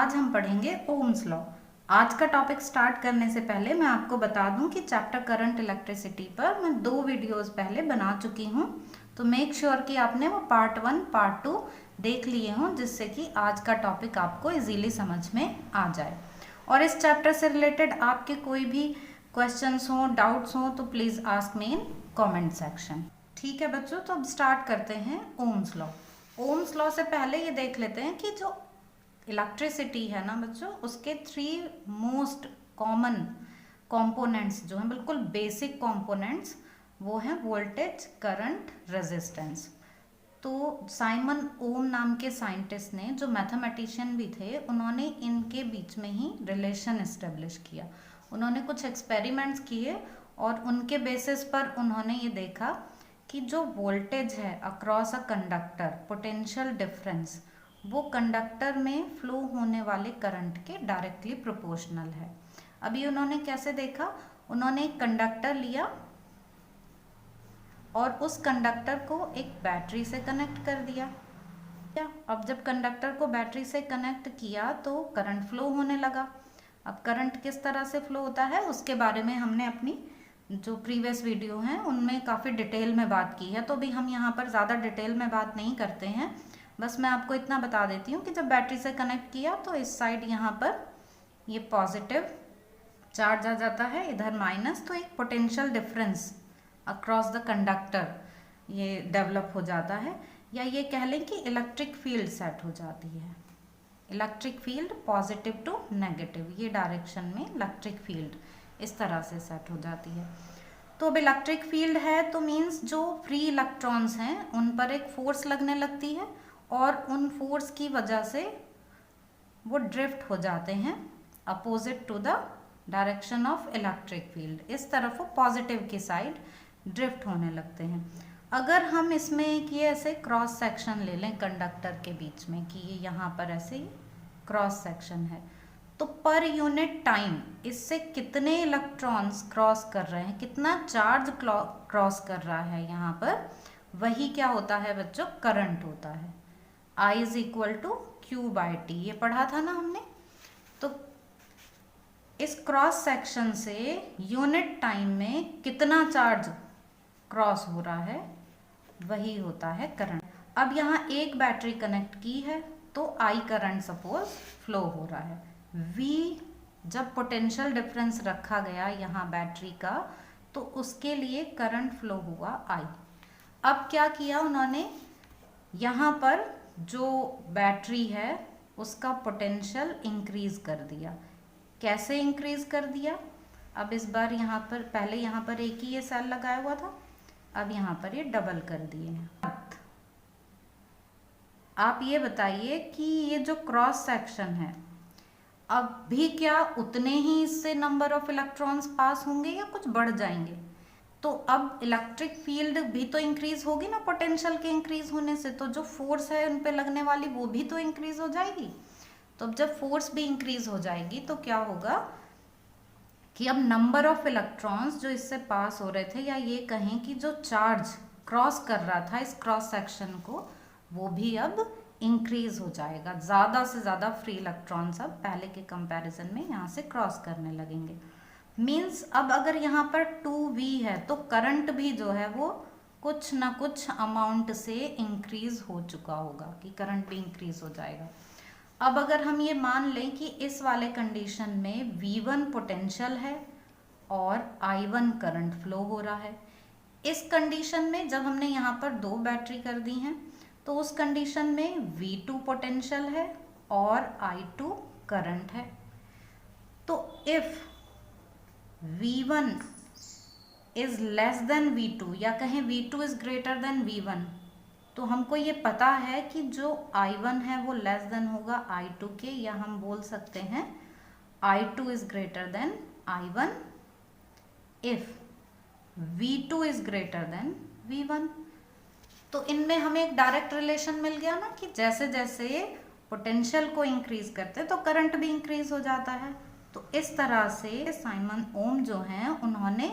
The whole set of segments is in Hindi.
आज हम पढ़ेंगे ओम्स लॉ। आज का टॉपिक स्टार्ट करने से पहले मैं आपको बता दूं कि चैप्टर करंट इलेक्ट्रिसिटी पर मैं 2 वीडियोस पहले बना चुकी हूं, तो मेक श्योर कि आपने वो पार्ट 1 पार्ट 2 देख लिए हों, जिससे कि आज का टॉपिक आपको इजीली समझ में आ जाए। और इस चैप्टर से रिलेटेड आपके कोई भी क्वेश्चंस हों, डाउट्स हों, तो please ask me in comment section. ठीक है बच्चों, तो अब स्टार्ट करते हैं ओम्स लॉ। ओम्स लॉ से पहले ये देख लेते हैं कि जो इलेक्ट्रिसिटी है ना बच्चों, उसके 3 मोस्ट कॉमन कंपोनेंट्स जो हैं, बिल्कुल बेसिक कंपोनेंट्स, वो हैं वोल्टेज, करंट, रेजिस्टेंस। तो साइमन ओम नाम के साइंटिस्ट ने, जो मैथमेटिशियन भी थे, उन्होंने इनके बीच में ही रिलेशन एस्टेब्लिश किया। उन्होंने कुछ एक्सपेरिमेंट्स किए और उनके बेसिस पर उन्होंने ये देखा कि जो वोल्टेज है across a conductor, potential difference, वो कंडक्टर में फ्लो होने वाले करंट के डायरेक्टली प्रोपोर्शनल है। अभी उन्होंने कैसे देखा, उन्होंने एक कंडक्टर लिया और उस कंडक्टर को एक बैटरी से कनेक्ट कर दिया। अब जब कंडक्टर को बैटरी से कनेक्ट किया तो करंट फ्लो होने लगा। अब करंट किस तरह से फ्लो होता है उसके बारे में हमने अपनी जो प्रीवियस वीडियो हैं उनमें काफ़ी डिटेल में बात की है, तो भी हम यहाँ पर ज़्यादा डिटेल में बात नहीं करते हैं। बस मैं आपको इतना बता देती हूँ कि जब बैटरी से कनेक्ट किया तो इस साइड यहाँ पर ये पॉजिटिव चार्ज आ जाता है, इधर माइनस, तो एक potential difference across the conductor ये डेवलप हो जाता है, या ये कह लें कि इलेक्ट्रिक फील्ड सेट हो जाती है। Electric field positive to negative, ये डायरेक्शन में इलेक्ट्रिक फील्ड इस तरह से सेट हो जाती है। तो अब इलेक्ट्रिक फील्ड है तो मीन्स जो फ्री इलेक्ट्रॉन्स हैं उन पर एक फोर्स लगने लगती है और उन फोर्स की वजह से वो ड्रिफ्ट हो जाते हैं opposite to the direction of electric field. इस तरफ वो पॉजिटिव की साइड ड्रिफ्ट होने लगते हैं। अगर हम इसमें एक ये ऐसे क्रॉस सेक्शन ले लें कंडक्टर के बीच में, कि ये यहाँ पर ऐसे क्रॉस सेक्शन है, तो पर यूनिट टाइम इससे कितने इलेक्ट्रॉन्स क्रॉस कर रहे हैं, कितना चार्ज क्रॉस कर रहा है यहाँ पर, वही क्या होता है बच्चों, करंट होता है। I is equal to Q by T, ये पढ़ा था ना हमने। तो इस क्रॉस सेक्शन से यूनिट टाइम में कितना चार्ज क्रॉस हो रहा है, वही होता है करंट। अब यहाँ एक बैटरी कनेक्ट की है तो I करंट सपोज फ्लो हो रहा है। V जब पोटेंशियल डिफरेंस रखा गया यहाँ बैटरी का, तो उसके लिए करंट फ्लो हुआ I। अब क्या किया उन्होंने, यहाँ पर जो बैटरी है उसका पोटेंशियल इंक्रीज कर दिया। कैसे इंक्रीज कर दिया, अब इस बार यहाँ पर, पहले यहाँ पर एक ही ये सेल लगाया हुआ था, अब यहाँ पर ये डबल कर दिए हैं। आप ये बताइए कि ये जो क्रॉस सेक्शन है, अब भी क्या उतने ही इससे नंबर ऑफ इलेक्ट्रॉन्स पास होंगे या कुछ बढ़ जाएंगे? तो अब इलेक्ट्रिक फील्ड भी तो इंक्रीज होगी ना पोटेंशियल के इंक्रीज होने से, तो जो फोर्स है उन पे लगने वाली वो भी तो इंक्रीज हो जाएगी। तो अब जब फोर्स भी इंक्रीज हो जाएगी तो क्या होगा कि अब नंबर ऑफ इलेक्ट्रॉन्स जो इससे पास हो रहे थे, या ये कहें कि जो चार्ज क्रॉस कर रहा था इस क्रॉस सेक्शन को, वो भी अब इंक्रीज हो जाएगा। ज़्यादा से ज़्यादा फ्री इलेक्ट्रॉन्स अब पहले के कंपैरिजन में यहाँ से क्रॉस करने लगेंगे। मीन्स अब अगर यहाँ पर 2V है तो करंट भी जो है वो कुछ ना कुछ अमाउंट से इंक्रीज हो चुका होगा, कि करंट भी इंक्रीज हो जाएगा। अब अगर हम ये मान लें कि इस वाले कंडीशन में V1 पोटेंशियल है और I1 करंट फ्लो हो रहा है, इस कंडीशन में जब हमने यहाँ पर 2 बैटरी कर दी हैं, तो उस कंडीशन में V2 पोटेंशियल है और I2 करंट है। तो if V1 is less than V2, या कहें V2 is greater than V1, तो हमको ये पता है कि जो I1 है वो लेस देन होगा I2 के, या हम बोल सकते हैं I2 is greater than I1 if V2 is greater than V1। तो इनमें हमें एक डायरेक्ट रिलेशन मिल गया ना, कि जैसे जैसे पोटेंशियल को इंक्रीज करते हैं तो करंट भी इंक्रीज हो जाता है। तो इस तरह से साइमन ओम जो हैं उन्होंने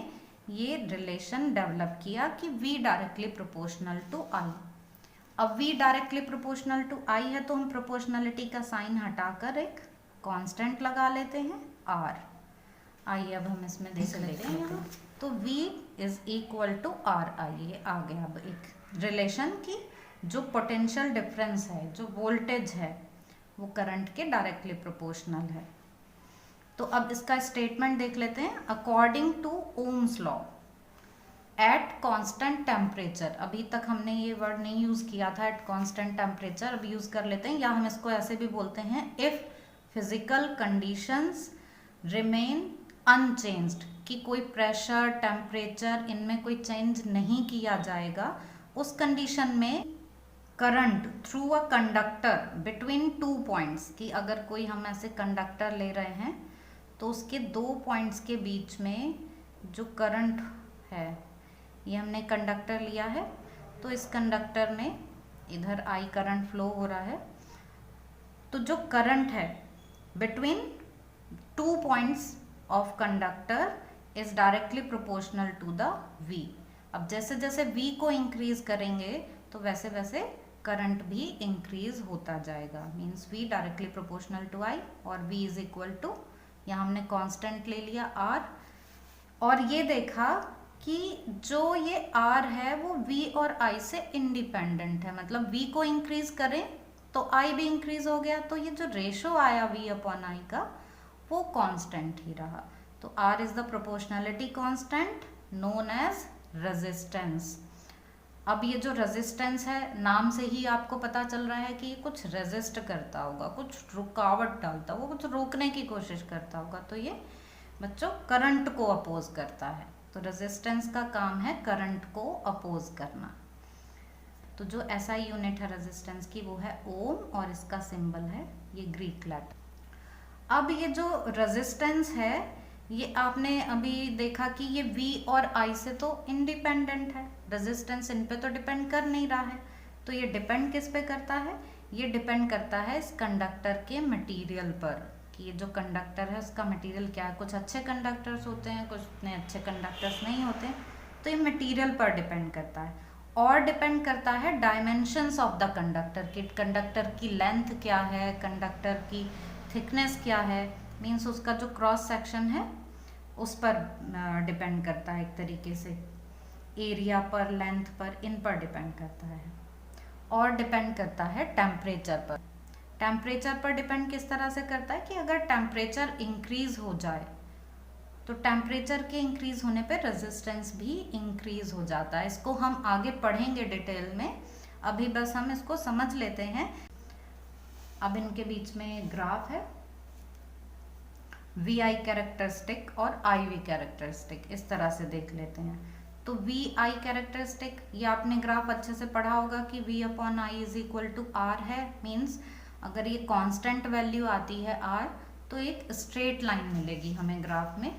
ये रिलेशन डेवलप किया कि V directly proportional to I। अब V directly proportional to I है तो हम प्रोपोर्शनलिटी का साइन हटाकर एक कांस्टेंट लगा लेते हैं R। आइए अब हम इसमें देख लेते हैं यहाँ। तो V is equal to R I, ये आ गया अब एक रिलेशन की जो पोटेंशियल डिफरेंस है, जो वोल्टेज है, वो करंट के डायरेक्टली प्रोपोर्शनल है। तो अब इसका स्टेटमेंट देख लेते हैं। According to Ohm's law at constant temperature, अभी तक हमने ये वर्ड नहीं यूज किया था एट कांस्टेंट टेम्परेचर, अब यूज कर लेते हैं, या हम इसको ऐसे भी बोलते हैं if physical conditions remain unchanged, कि कोई प्रेशर टेम्परेचर इनमें कोई चेंज नहीं किया जाएगा, उस कंडीशन में current through a conductor between 2 points, कि अगर कोई हम ऐसे कंडक्टर ले रहे हैं तो उसके 2 पॉइंट्स के बीच में जो करंट है, ये हमने कंडक्टर लिया है, तो इस कंडक्टर में इधर I करंट फ्लो हो रहा है, तो जो करंट है between 2 points of conductor is directly proportional to the V। अब जैसे जैसे V को इंक्रीज करेंगे तो वैसे वैसे करंट भी इंक्रीज होता जाएगा, means V directly proportional to I और V इज इक्वल टू, यहाँ हमने कांस्टेंट ले लिया R, और ये देखा कि जो ये R है वो V और I से इंडिपेंडेंट है, मतलब V को इंक्रीज करें तो I भी इंक्रीज हो गया, तो ये जो रेशो आया V अपॉन I का वो कांस्टेंट ही रहा। तो R is the proportionality constant known as resistance. अब ये जो रेजिस्टेंस है, नाम से ही आपको पता चल रहा है कि ये कुछ रेजिस्ट करता होगा, कुछ रुकावट डालता होगा, कुछ रोकने की कोशिश करता होगा, तो ये बच्चों करंट को अपोज करता है। तो रेजिस्टेंस का काम है करंट को अपोज करना। तो जो SI यूनिट है रेजिस्टेंस की वो है ओम, और इसका सिंबल है ये ग्रीक लेटर। अब ये जो रेजिस्टेंस है, ये आपने अभी देखा कि ये V और I से तो इंडिपेंडेंट है, रेजिस्टेंस इन पे तो डिपेंड कर नहीं रहा है, तो ये डिपेंड किस पे करता है, ये डिपेंड करता है इस कंडक्टर के मटेरियल पर, कि ये जो कंडक्टर है उसका मटेरियल क्या है। कुछ अच्छे कंडक्टर्स होते हैं, कुछ इतने अच्छे कंडक्टर्स नहीं होते, तो ये मटेरियल पर डिपेंड करता है। और डिपेंड करता है डायमेंशंस ऑफ द कंडक्टर, कि कंडक्टर की लेंथ क्या है, कंडक्टर की थिकनेस क्या है, मीन्स उसका जो क्रॉस सेक्शन है उस पर डिपेंड करता है, एक तरीके से एरिया पर, लेंथ पर, इन पर डिपेंड करता है। और डिपेंड करता है टेम्परेचर पर। टेम्परेचर पर डिपेंड किस तरह से करता है कि अगर टेम्परेचर इंक्रीज हो जाए तो टेम्परेचर के इंक्रीज होने पे रेजिस्टेंस भी इंक्रीज हो जाता है। इसको हम आगे पढ़ेंगे डिटेल में, अभी बस हम इसको समझ लेते हैं। अब इनके बीच में ग्राफ है, VI कैरेक्टरिस्टिक और IV कैरेक्टरिस्टिक, इस तरह से देख लेते हैं। तो VI कैरेक्टरिस्टिक, ये आपने ग्राफ अच्छे से पढ़ा होगा कि V upon I is equal to R है, मीन्स अगर ये कांस्टेंट वैल्यू आती है R तो एक स्ट्रेट लाइन मिलेगी हमें ग्राफ में,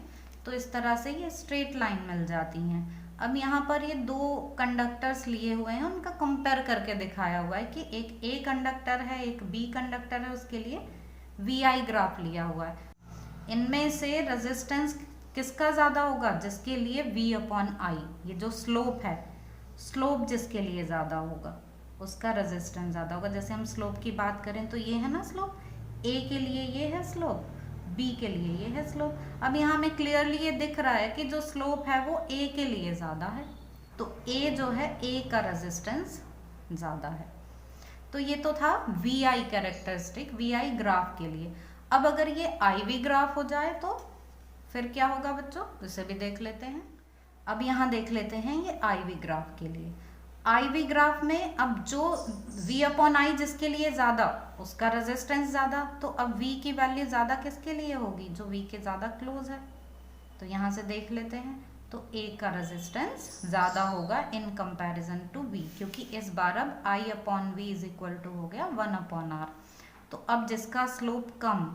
तो इस तरह से ये स्ट्रेट लाइन मिल जाती हैं। अब यहाँ पर ये 2 कंडक्टर्स लिए हुए हैं, उनका कंपेयर करके दिखाया हुआ है कि एक A कंडक्टर है, एक B कंडक्टर है, उसके लिए VI ग्राफ लिया हुआ है। इनमें से रेजिस्टेंस किसका ज़्यादा होगा, जिसके लिए V अपॉन I, ये जो स्लोप है, स्लोप जिसके लिए ज़्यादा होगा उसका रेजिस्टेंस ज़्यादा होगा। जैसे हम स्लोप की बात करें तो ये है ना स्लोप, A के लिए ये है स्लोप, B के लिए ये है स्लोप। अब यहाँ हमें क्लियरली ये दिख रहा है कि जो स्लोप है वो A के लिए ज़्यादा है, तो A जो है A का रेजिस्टेंस ज़्यादा है। तो ये तो था VI कैरेक्टरिस्टिक, VI ग्राफ के लिए। अब अगर ये IV ग्राफ हो जाए तो फिर क्या होगा बच्चों, इसे भी देख लेते हैं। अब यहाँ देख लेते हैं ये IV ग्राफ के लिए। IV ग्राफ में अब जो V अपॉन I जिसके लिए ज़्यादा, उसका रेजिस्टेंस ज़्यादा, तो अब V की वैल्यू ज़्यादा किसके लिए होगी, जो V के ज़्यादा क्लोज है। तो यहाँ से देख लेते हैं, तो A का रेजिस्टेंस ज़्यादा होगा इन कंपैरिजन टू V, क्योंकि इस बार अब I upon V is equal to हो गया 1 अपॉन R। तो अब जिसका स्लोप कम,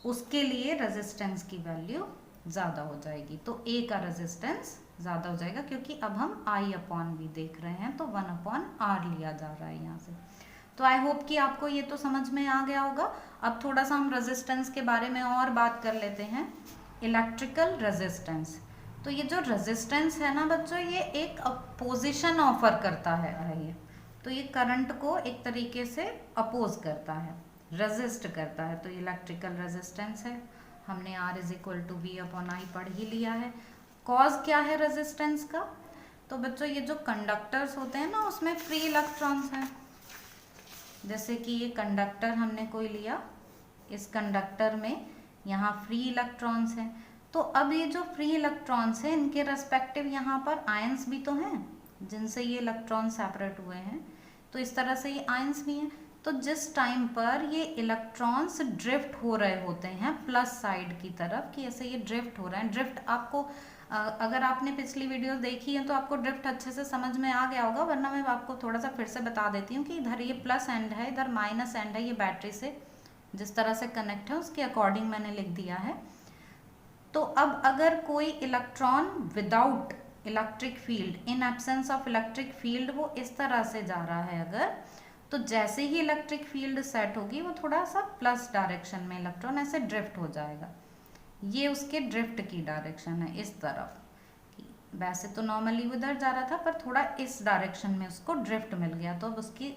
उसके लिए रेजिस्टेंस की वैल्यू ज़्यादा हो जाएगी, तो A का रेजिस्टेंस ज़्यादा हो जाएगा, क्योंकि अब हम I अपॉन V देख रहे हैं, तो 1 अपॉन R लिया जा रहा है यहाँ से। तो आई होप कि आपको ये तो समझ में आ गया होगा। अब थोड़ा सा हम रेजिस्टेंस के बारे में और बात कर लेते हैं। इलेक्ट्रिकल रेजिस्टेंस, तो ये जो रेजिस्टेंस है ना बच्चों, ये एक अपोजिशन ऑफर करता है, ये तो ये करंट को एक तरीके से अपोज करता है। रेजिस्ट करता है, तो इलेक्ट्रिकल रेजिस्टेंस है। हमने R is equal to V upon I पढ़ ही लिया है। कॉज क्या है रेजिस्टेंस का? तो बच्चों ये जो कंडक्टर्स होते हैं ना उसमें फ्री इलेक्ट्रॉन्स हैं। जैसे कि ये कंडक्टर हमने कोई लिया, इस कंडक्टर में यहाँ फ्री इलेक्ट्रॉन्स हैं, तो अब ये जो फ्री इलेक्ट्रॉन्स हैं इनके रेस्पेक्टिव यहाँ पर आयंस भी तो हैं जिनसे ये इलेक्ट्रॉन सेपरेट हुए हैं, तो इस तरह से ये आयंस भी हैं। तो जिस टाइम पर ये इलेक्ट्रॉन्स ड्रिफ्ट हो रहे होते हैं प्लस साइड की तरफ, कि ऐसे ये ड्रिफ्ट हो रहे हैं, ड्रिफ्ट आपको अगर आपने पिछली वीडियो देखी है तो आपको ड्रिफ्ट अच्छे से समझ में आ गया होगा, वरना मैं आपको थोड़ा सा फिर से बता देती हूँ कि इधर ये प्लस एंड है, इधर माइनस एंड है, ये बैटरी से जिस तरह से कनेक्ट है उसके अकॉर्डिंग मैंने लिख दिया है। तो अब अगर कोई electron without electric field, in absence of electric field, वो इस तरह से जा रहा है अगर, तो जैसे ही इलेक्ट्रिक फील्ड सेट होगी वो थोड़ा सा प्लस डायरेक्शन में इलेक्ट्रॉन ऐसे ड्रिफ्ट हो जाएगा। ये उसके ड्रिफ्ट की डायरेक्शन है, इस तरफ। वैसे तो नॉर्मली उधर जा रहा था पर थोड़ा इस डायरेक्शन में उसको ड्रिफ्ट मिल गया, तो अब उसकी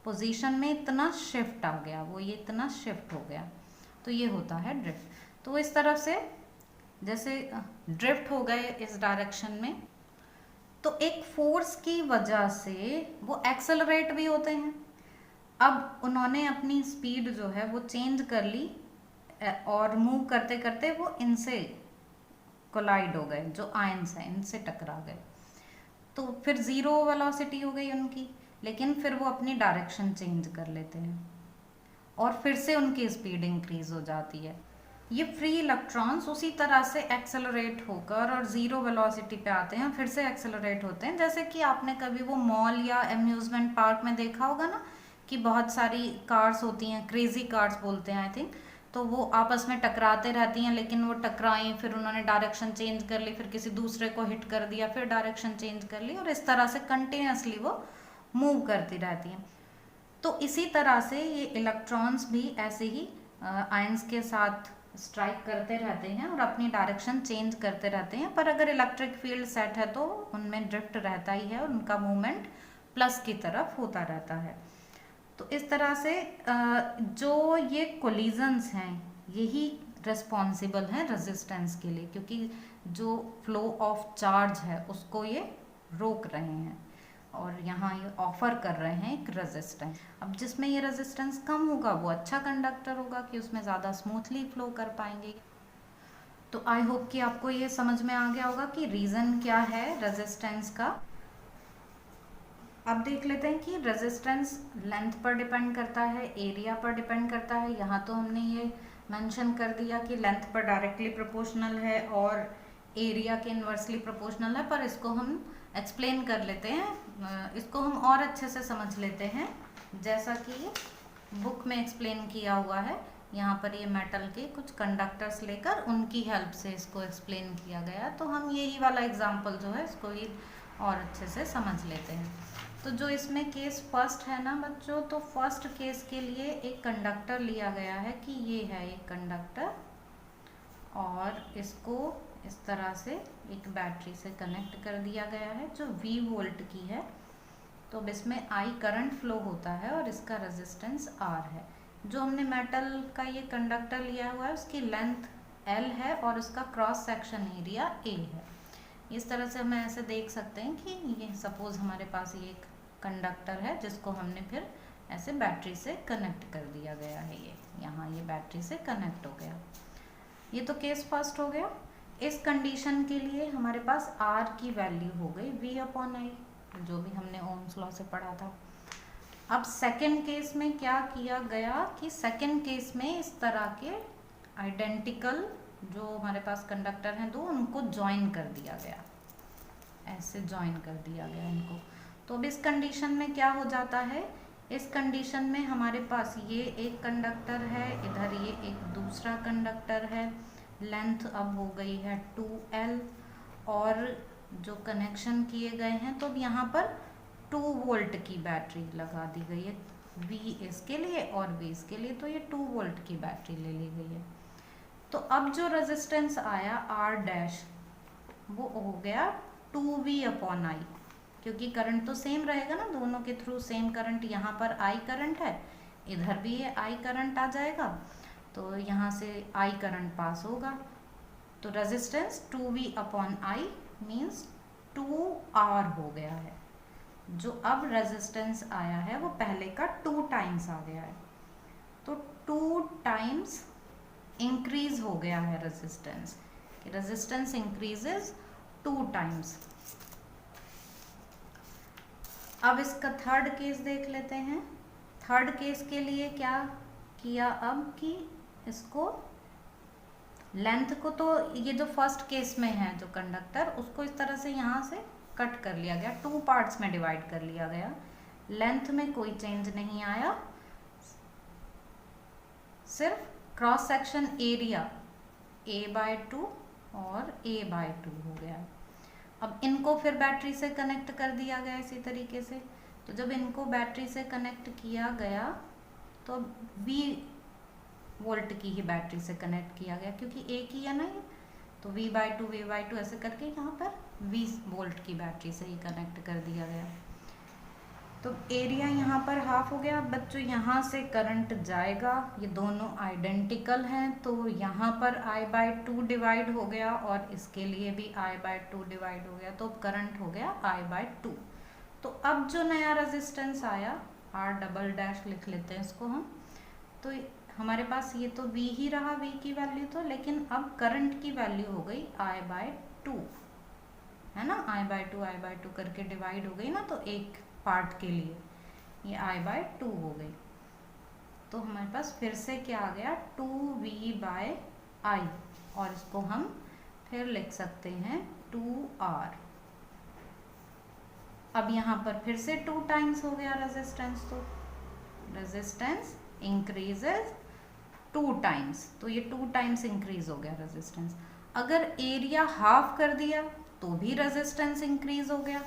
पोजीशन में इतना शिफ्ट आ गया, वो ये इतना शिफ्ट हो गया, तो ये होता है ड्रिफ्ट। तो इस तरफ से जैसे ड्रिफ्ट हो गए इस डायरेक्शन में, तो एक फोर्स की वजह से वो एक्सेलरेट भी होते हैं। अब उन्होंने अपनी स्पीड जो है वो चेंज कर ली और मूव करते करते वो इनसे कोलाइड हो गए, जो आयंस हैं इनसे टकरा गए, तो फिर ज़ीरो वेलोसिटी हो गई उनकी, लेकिन फिर वो अपनी डायरेक्शन चेंज कर लेते हैं और फिर से उनकी स्पीड इंक्रीज हो जाती है। ये फ्री इलेक्ट्रॉन्स उसी तरह से एक्सेलरेट होकर और ज़ीरो वेलोसिटी पे आते हैं, फिर से एक्सेलरेट होते हैं। जैसे कि आपने कभी वो मॉल या अम्यूज़मेंट पार्क में देखा होगा ना कि बहुत सारी कार्स होती हैं, क्रेजी कार्स बोलते हैं आई थिंक, तो वो आपस में टकराते रहती हैं, लेकिन वो टकराई फिर उन्होंने डायरेक्शन चेंज कर ली, फिर किसी दूसरे को हिट कर दिया, फिर डायरेक्शन चेंज कर ली, और इस तरह से कंटिन्यूसली वो मूव करती रहती हैं। तो इसी तरह से ये इलेक्ट्रॉन्स भी ऐसे ही आयंस के साथ स्ट्राइक करते रहते हैं और अपनी डायरेक्शन चेंज करते रहते हैं, पर अगर इलेक्ट्रिक फील्ड सेट है तो उनमें ड्रिफ्ट रहता ही है और उनका मूवमेंट प्लस की तरफ होता रहता है। तो इस तरह से जो ये कोलिजन्स हैं यही रिस्पॉन्सिबल हैं रेजिस्टेंस के लिए, क्योंकि जो फ्लो ऑफ चार्ज है उसको ये रोक रहे हैं और यहाँ ये ऑफर कर रहे हैं एक रेजिस्टेंस। अब जिसमें ये रेजिस्टेंस कम होगा वो अच्छा कंडक्टर होगा कि उसमें ज़्यादा स्मूथली फ्लो कर पाएंगे। तो आई होप कि आपको ये समझ में आ गया होगा कि रीज़न क्या है रेजिस्टेंस का। अब देख लेते हैं कि रेजिस्टेंस लेंथ पर डिपेंड करता है, एरिया पर डिपेंड करता है। यहाँ तो हमने ये मेंशन कर दिया कि लेंथ पर डायरेक्टली प्रोपोर्शनल है और एरिया के इन्वर्सली प्रोपोर्शनल है, पर इसको हम एक्सप्लेन कर लेते हैं, इसको हम और अच्छे से समझ लेते हैं जैसा कि बुक में एक्सप्लेन किया हुआ है। यहाँ पर ये मेटल के कुछ कंडक्टर्स लेकर उनकी हेल्प से इसको एक्सप्लेन किया गया, तो हम यही वाला एग्जाम्पल जो है इसको ही और अच्छे से समझ लेते हैं। तो जो इसमें केस फर्स्ट है ना बच्चों, तो फर्स्ट केस के लिए एक कंडक्टर लिया गया है कि ये है एक कंडक्टर और इसको इस तरह से एक बैटरी से कनेक्ट कर दिया गया है जो V वोल्ट की है। तो अब इसमें I करंट फ्लो होता है और इसका रेजिस्टेंस R है। जो हमने मेटल का ये कंडक्टर लिया हुआ है उसकी लेंथ L है और उसका क्रॉस सेक्शन एरिया A है। इस तरह से हम ऐसे देख सकते हैं कि ये सपोज हमारे पास ये एक कंडक्टर है जिसको हमने फिर ऐसे बैटरी से कनेक्ट कर दिया गया है। ये यहाँ ये बैटरी से कनेक्ट हो गया। ये तो केस फर्स्ट हो गया। इस कंडीशन के लिए हमारे पास R की वैल्यू हो गई V/I, जो भी हमने ओम्स लॉ से पढ़ा था। अब सेकंड केस में क्या किया गया कि सेकंड केस में इस तरह के आइडेंटिकल जो हमारे पास कंडक्टर हैं दो, उनको ज्वाइन कर दिया गया, ऐसे ज्वाइन कर दिया गया इनको। तो अब इस कंडीशन में क्या हो जाता है, इस कंडीशन में हमारे पास ये एक कंडक्टर है, इधर ये एक दूसरा कंडक्टर है, लेंथ अब हो गई है 2L और जो कनेक्शन किए गए हैं तो अब यहाँ पर 2 वोल्ट की बैटरी लगा दी गई है, V इसके लिए और V इसके लिए, तो ये 2 वोल्ट की बैटरी ले ली गई है। तो अब जो रेजिस्टेंस आया R' वो हो गया 2V/I, क्योंकि करंट तो सेम रहेगा ना, दोनों के थ्रू सेम करंट, यहाँ पर I करंट है, इधर भी ये I करंट आ जाएगा, तो यहाँ से I करंट पास होगा, तो रेजिस्टेंस 2V/I मीन्स 2R हो गया है। जो अब रेजिस्टेंस आया है वो पहले का 2 टाइम्स आ गया है, तो 2 टाइम्स इंक्रीज हो गया है रेजिस्टेंस, रेजिस्टेंस इंक्रीजेज 2 टाइम्स। अब इसका थर्ड केस देख लेते हैं। थर्ड केस के लिए क्या किया अब कि इसको लेंथ को, तो ये जो फर्स्ट केस में है जो कंडक्टर, उसको इस तरह से यहाँ से कट कर लिया गया, 2 पार्ट्स में डिवाइड कर लिया गया। लेंथ में कोई चेंज नहीं आया, सिर्फ क्रॉस सेक्शन एरिया A/2 और A/2 हो गया। अब इनको फिर बैटरी से कनेक्ट कर दिया गया इसी तरीके से। तो जब इनको बैटरी से कनेक्ट किया गया तो V वोल्ट की ही बैटरी से कनेक्ट किया गया, क्योंकि एक ही है ना ये, तो V/2 ऐसे करके यहाँ पर 20 वोल्ट की बैटरी से ही कनेक्ट कर दिया गया। तो एरिया यहाँ पर हाफ हो गया। बच्चों यहाँ से करंट जाएगा, ये दोनों आइडेंटिकल हैं, तो यहाँ पर I/2 डिवाइड हो गया और इसके लिए भी I/2 डिवाइड हो गया, तो करंट हो गया I/2। तो अब जो नया रेजिस्टेंस आया R" लिख लेते हैं इसको हम, तो हमारे पास ये तो V ही रहा, V की वैल्यू तो, लेकिन अब करंट की वैल्यू हो गई I/2, है ना। I/2 करके डिवाइड हो गई ना, तो एक पार्ट के लिए ये I/2 हो गई। तो हमारे पास फिर से क्या आ गया 2V/I, और इसको हम फिर लिख सकते हैं 2R। अब यहाँ पर फिर से 2 टाइम्स हो गया रेजिस्टेंस, तो रेजिस्टेंस इंक्रीजेज 2 टाइम्स, तो ये 2 टाइम्स इंक्रीज हो गया रेजिस्टेंस। अगर एरिया हाफ कर दिया तो भी रेजिस्टेंस इंक्रीज हो गया,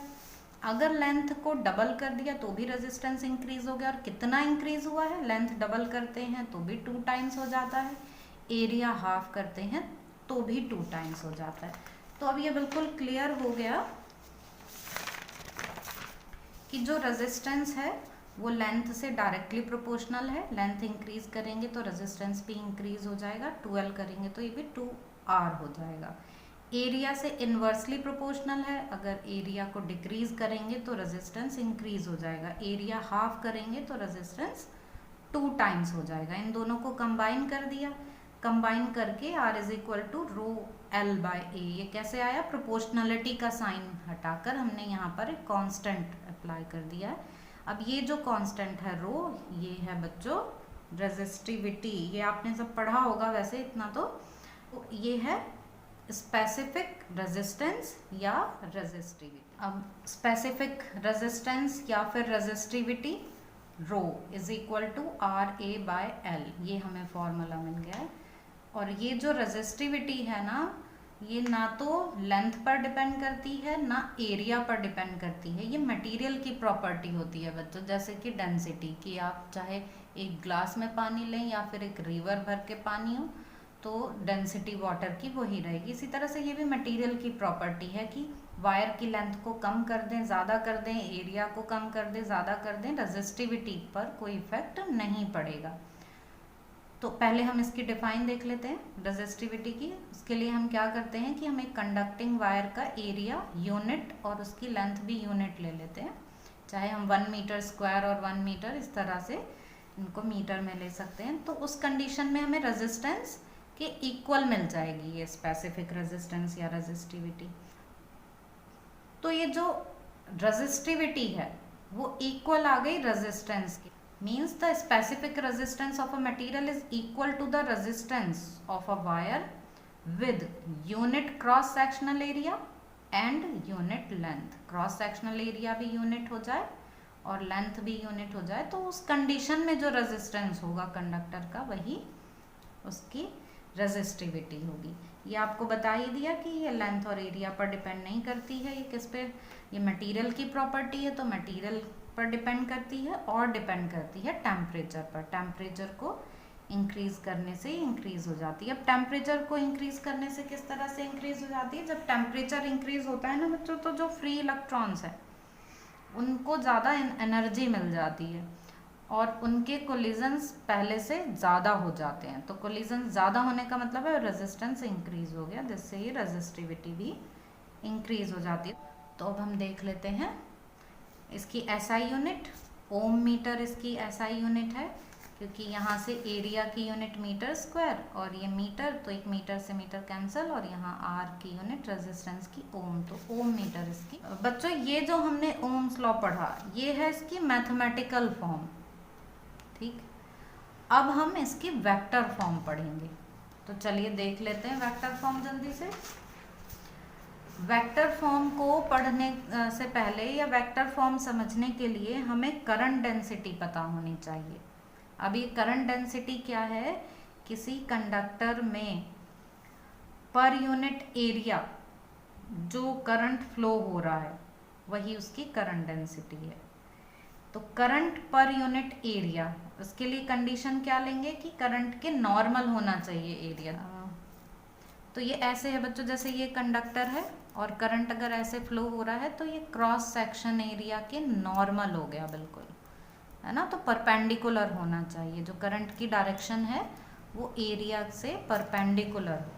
अगर लेंथ को डबल कर दिया तो भी रेजिस्टेंस इंक्रीज हो गया। और कितना इंक्रीज हुआ है, लेंथ डबल करते हैं तो भी 2 टाइम्स हो जाता है, एरिया हाफ करते हैं तो भी 2 टाइम्स हो जाता है। तो अब ये बिल्कुल क्लियर हो गया कि जो रेजिस्टेंस है वो लेंथ से डायरेक्टली प्रोपोर्शनल है। लेंथ इंक्रीज करेंगे तो रेजिस्टेंस भी इंक्रीज हो जाएगा, 12 करेंगे तो ये भी 2R हो जाएगा। एरिया से इन्वर्सली प्रोपोर्शनल है, अगर एरिया को डिक्रीज करेंगे तो रेजिस्टेंस इंक्रीज हो जाएगा, एरिया हाफ करेंगे तो रेजिस्टेंस 2 टाइम्स हो जाएगा। इन दोनों को कंबाइन कर दिया, कंबाइन करके R = ρL/A। ये कैसे आया, प्रोपोर्शनलिटी का साइन हटाकर हमने यहाँ पर एक कांस्टेंट अप्लाई कर दिया है। अब ये जो कांस्टेंट है रो, ये है बच्चों रेजिस्टिविटी, ये आपने सब पढ़ा होगा वैसे इतना, तो ये है स्पेसिफिक रेजिस्टेंस या रेजिस्टिविटी। अब स्पेसिफिक रेजिस्टेंस या फिर रेजिस्टिविटी रो = RA/L, ये हमें फॉर्मूला मिल गया है। और ये जो रेजिस्टिविटी है ना, ये ना तो लेंथ पर डिपेंड करती है ना एरिया पर डिपेंड करती है, ये मटेरियल की प्रॉपर्टी होती है बच्चों। जैसे कि डेंसिटी, कि आप चाहे एक ग्लास में पानी लें या फिर एक रिवर भर के पानी हो, तो डेंसिटी वाटर की वही रहेगी। इसी तरह से ये भी मटेरियल की प्रॉपर्टी है कि वायर की लेंथ को कम कर दें, ज़्यादा कर दें, एरिया को कम कर दें, ज़्यादा कर दें, रेजिस्टिविटी पर कोई इफेक्ट नहीं पड़ेगा। तो पहले हम इसकी डिफाइन देख लेते हैं रेजिस्टिविटी की। उसके लिए हम क्या करते हैं कि हम एक कंडक्टिंग वायर का एरिया यूनिट और उसकी लेंथ भी यूनिट ले लेते हैं, चाहे हम 1 मीटर स्क्वायर और 1 मीटर इस तरह से इनको मीटर में ले सकते हैं। तो उस कंडीशन में हमें रेजिस्टेंस के इक्वल मिल जाएगी ये स्पेसिफिक रेजिस्टेंस या रेजिस्टिविटी। तो ये जो रेजिस्टिविटी है वो इक्वल आ गई रेजिस्टेंस की, means the specific resistance of a material is equal to the resistance of a wire with unit cross sectional area and unit length। cross sectional area भी यूनिट हो जाए और लेंथ भी यूनिट हो जाए, तो उस कंडीशन में जो रेजिस्टेंस होगा कंडक्टर का वही उसकी रेजिस्टिविटी होगी। ये आपको बता ही दिया कि ये लेंथ और एरिया पर डिपेंड नहीं करती है, ये किस पे, ये मटेरियल की प्रॉपर्टी है, तो मटेरियल पर डिपेंड करती है और डिपेंड करती है टेम्परेचर पर। टेम्परेचर को इंक्रीज करने से इंक्रीज हो जाती है। अब टेम्परेचर को इंक्रीज करने से किस तरह से इंक्रीज हो जाती है, जब टेम्परेचर इंक्रीज होता है ना बच्चों, तो जो फ्री इलेक्ट्रॉन्स हैं उनको ज़्यादा एनर्जी मिल जाती है, और उनके कोलिजन्स पहले से ज़्यादा हो जाते हैं। तो कोलिजन ज़्यादा होने का मतलब है रेजिस्टेंस इंक्रीज हो गया, जिससे ये रेजिस्टिविटी भी इंक्रीज हो जाती है। तो अब हम देख लेते हैं इसकी एसआई यूनिट। ओम मीटर इसकी एसआई यूनिट है, क्योंकि यहाँ से एरिया की यूनिट मीटर स्क्वायर और ये मीटर, तो एक मीटर से मीटर कैंसिल, और यहाँ आर की यूनिट रेजिस्टेंस की ओम, तो ओम मीटर इसकी। बच्चों ये जो हमने ओम्स लॉ पढ़ा ये है इसकी मैथमेटिकल फॉर्म, ठीक। अब हम इसकी वेक्टर फॉर्म पढ़ेंगे, तो चलिए देख लेते हैं वेक्टर फॉर्म जल्दी से। वेक्टर फॉर्म को पढ़ने से पहले या वेक्टर फॉर्म समझने के लिए हमें करंट डेंसिटी पता होनी चाहिए। अब ये करंट डेंसिटी क्या है? किसी कंडक्टर में पर यूनिट एरिया जो करंट फ्लो हो रहा है वही उसकी करंट डेंसिटी है। तो करंट पर यूनिट एरिया, उसके लिए कंडीशन क्या लेंगे कि करंट के नॉर्मल होना चाहिए एरिया। तो ये ऐसे है बच्चों, जैसे ये कंडक्टर है और करंट अगर ऐसे फ्लो हो रहा है तो ये क्रॉस सेक्शन एरिया के नॉर्मल हो गया बिल्कुल, है ना। तो परपेंडिकुलर होना चाहिए, जो करंट की डायरेक्शन है वो एरिया से परपेंडिकुलर हो।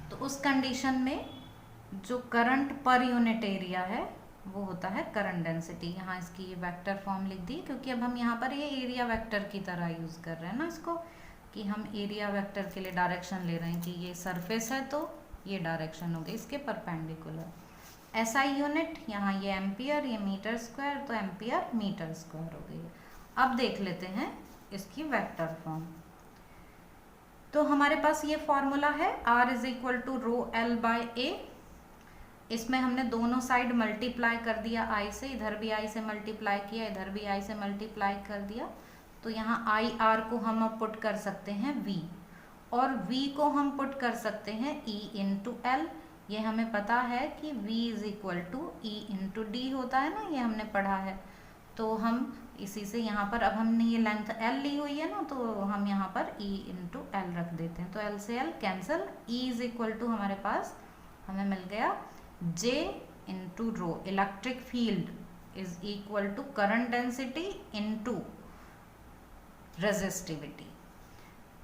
तो उस कंडीशन में जो करंट पर यूनिट एरिया है वो होता है करंट डेंसिटी। यहाँ इसकी ये वेक्टर फॉर्म लिख दी, क्योंकि अब हम यहाँ पर ये एरिया वेक्टर की तरह यूज़ कर रहे हैं ना इसको, कि हम एरिया वेक्टर के लिए डायरेक्शन ले रहे हैं कि ये सरफेस है तो ये डायरेक्शन होगी इसके परपेंडिकुलर। एसआई यूनिट यहाँ ये एम्पियर, ये मीटर स्क्वायर, तो एम्पियर मीटर स्क्वायर हो गई। अब देख लेते हैं इसकी वेक्टर फॉर्म। तो हमारे पास ये फॉर्मूला है R is equal to rho L by A. इसमें हमने दोनों साइड मल्टीप्लाई कर दिया I से, इधर भी I से मल्टीप्लाई किया, इधर भी I से मल्टीप्लाई कर दिया। तो यहाँ आई आर को हम अब पुट कर सकते हैं V, और V को हम पुट कर सकते हैं E इंटू एल। ये हमें पता है कि V is equal to E into d होता है ना, ये हमने पढ़ा है। तो हम इसी से यहाँ पर, अब हमने ये लेंथ L ली हुई है ना, तो हम यहाँ पर E इंटू एल रख देते हैं। तो L से L cancel, E is equal to हमारे पास हमें मिल गया J into rho. Electric field is equal to current density into resistivity.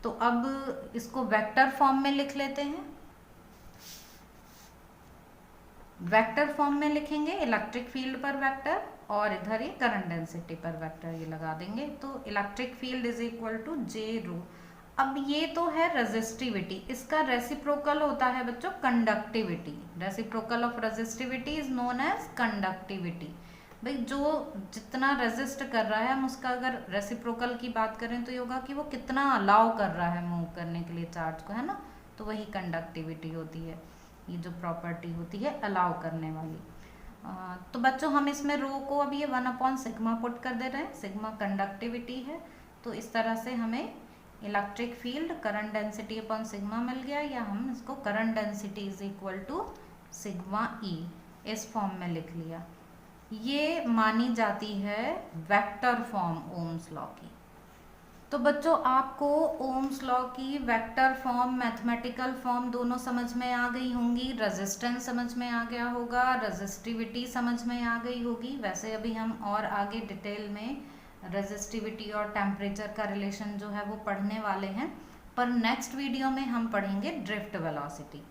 तो अब इसको वेक्टर फॉर्म में लिख लेते हैं। वेक्टर फॉर्म में लिखेंगे इलेक्ट्रिक फील्ड पर वेक्टर, और इधर ये करंट डेंसिटी पर वेक्टर ये लगा देंगे। तो electric field is equal to J rho. अब ये तो है रेजिस्टिविटी, इसका रेसिप्रोकल होता है बच्चों conductivity. Reciprocal of resistivity is known as conductivity. भाई जो जितना रेजिस्ट कर रहा है, हम उसका अगर रेसिप्रोकल की बात करें तो ये होगा कि वो कितना अलाउ कर रहा है मूव करने के लिए चार्ज को, है ना। तो वही कंडक्टिविटी होती है, ये जो प्रॉपर्टी होती है अलाउ करने वाली। तो बच्चों हम इसमें रो को अब ये 1/सिग्मा पुट कर दे रहे हैं, सिग्मा कंडक्टिविटी है। तो इस तरह से हमें electric field current density upon sigma मिल गया, या हम इसको current density is equal to sigma E इस फॉर्म में लिख लिया। ये मानी जाती है वेक्टर फॉर्म ओम्स लॉ की। तो बच्चों आपको ओम्स लॉ की वेक्टर फॉर्म, मैथमेटिकल फॉर्म दोनों समझ में आ गई होंगी। रेजिस्टेंस समझ में आ गया होगा, रेजिस्टिविटी समझ में आ गई होगी। वैसे अभी हम और आगे डिटेल में रेजिस्टिविटी और टेम्परेचर का रिलेशन जो है वो पढ़ने वाले हैं, पर नेक्स्ट वीडियो में हम पढ़ेंगे ड्रिफ्ट वेलोसिटी।